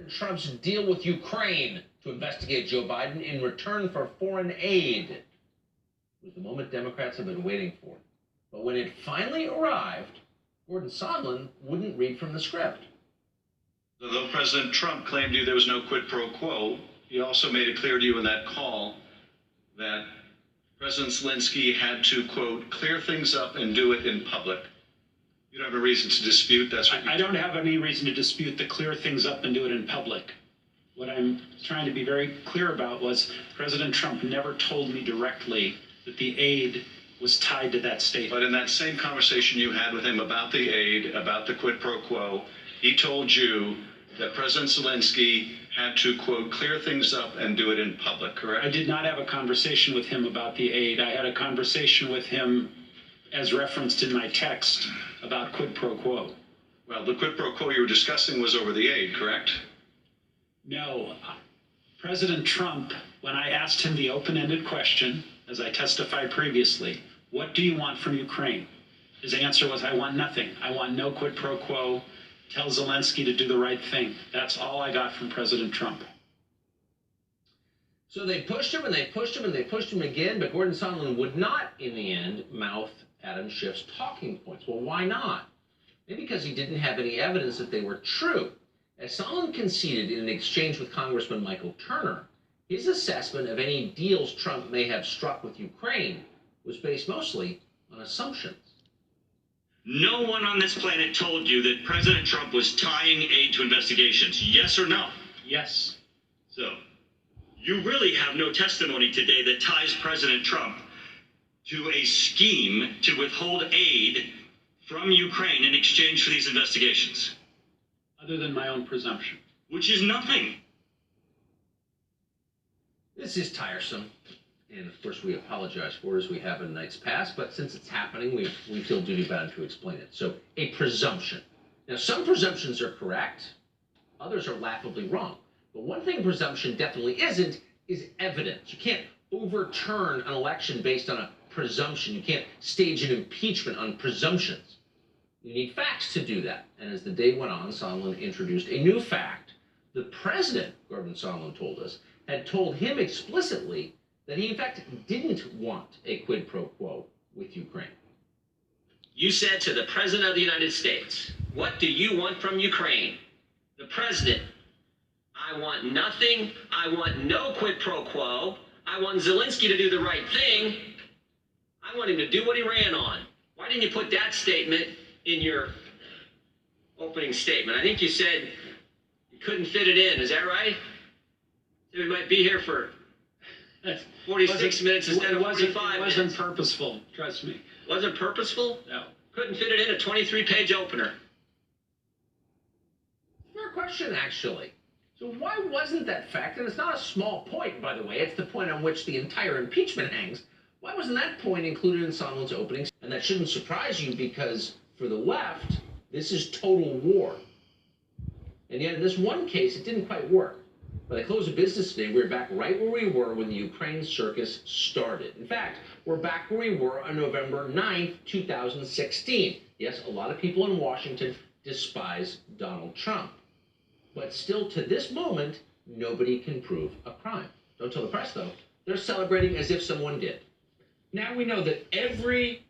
Trump's deal with Ukraine to investigate Joe Biden in return for foreign aid. It was the moment Democrats have been waiting for. But when it finally arrived, Gordon Sondland wouldn't read from the script. Although President Trump claimed to you there was no quid pro quo, he also made it clear to you in that call that President Zelensky had to, quote, clear things up and do it in public. You don't have a reason to dispute that's what I don't have any reason to dispute the clear things up and do it in public. What I'm trying to be very clear about was President Trump never told me directly that the aid was tied to that statement. But in that same conversation you had with him about the aid, about the quid pro quo, he told you that President Zelensky had to, quote, clear things up and do it in public, correct? I did not have a conversation with him about the aid. I had a conversation with him, as referenced in my text, about quid pro quo. Well, the quid pro quo you were discussing was over the aid, correct? No. President Trump, when I asked him the open-ended question, as I testified previously, what do you want from Ukraine? His answer was, I want nothing. I want no quid pro quo. Tell Zelensky to do the right thing. That's all I got from President Trump. So they pushed him and they pushed him and they pushed him again, but Gordon Sondland would not, in the end, mouth Adam Schiff's talking points. Well, why not? Maybe because he didn't have any evidence that they were true. As Sondland conceded in an exchange with Congressman Michael Turner, his assessment of any deals Trump may have struck with Ukraine was based mostly on assumptions. No one on this planet told you that President Trump was tying aid to investigations, yes or no? Yes. So, you really have no testimony today that ties President Trump to a scheme to withhold aid from Ukraine in exchange for these investigations. Other than my own presumption. Which is nothing. This is tiresome. And of course, we apologize for it as we have in nights past, but since it's happening, we feel duty bound to explain it. So, a presumption. Now, some presumptions are correct, others are laughably wrong. But one thing presumption definitely isn't is evidence. You can't overturn an election based on a presumption. You can't stage an impeachment on presumptions. You need facts to do that. And as the day went on, Sondland introduced a new fact. The president, Gordon Sondland told us, had told him explicitly that he, in fact, didn't want a quid pro quo with Ukraine. You said to the President of the United States, what do you want from Ukraine? The President, I want nothing. I want no quid pro quo. I want Zelensky to do the right thing. I want him to do what he ran on. Why didn't you put that statement in your opening statement? I think you said you couldn't fit it in. Is that right? We might be here for 46 minutes instead of 45 minutes. It wasn't purposeful, trust me. Wasn't purposeful? No. Couldn't fit it in a 23-page opener. Fair question, actually. So why wasn't that fact, and it's not a small point, by the way, it's the point on which the entire impeachment hangs, why wasn't that point included in Sondland's opening? And that shouldn't surprise you because for the left, this is total war. And yet in this one case, it didn't quite work. By the close of business today, we're back right where we were when the Ukraine circus started. In fact, we're back where we were on November 9th, 2016. Yes, a lot of people in Washington despise Donald Trump. But still, to this moment, nobody can prove a crime. Don't tell the press, though. They're celebrating as if someone did. Now we know that every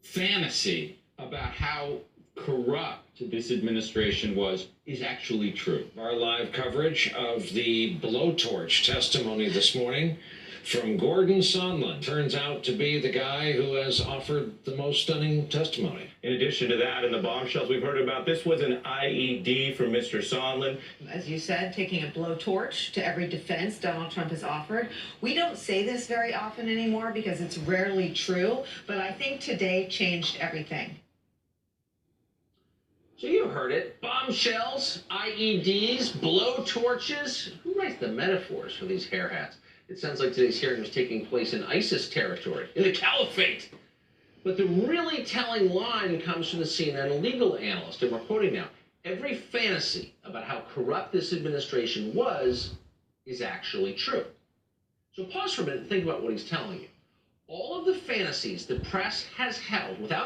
fantasy about how corrupt this administration is actually true. Our live coverage of the blowtorch testimony this morning from Gordon Sondland turns out to be the guy who has offered the most stunning testimony. In addition to that, and the bombshells we've heard about, this was an IED from Mr. Sondland. As you said, taking a blowtorch to every defense Donald Trump has offered. We don't say this very often anymore because it's rarely true, but I think today changed everything. So you heard it. Bombshells, IEDs, blowtorches. Who writes the metaphors for these hair hats? It sounds like today's hearing was taking place in ISIS territory, in the caliphate. But the really telling line comes from the CNN legal analyst. And we're quoting now, every fantasy about how corrupt this administration is actually true. So pause for a minute and think about what he's telling you. All of the fantasies the press has held without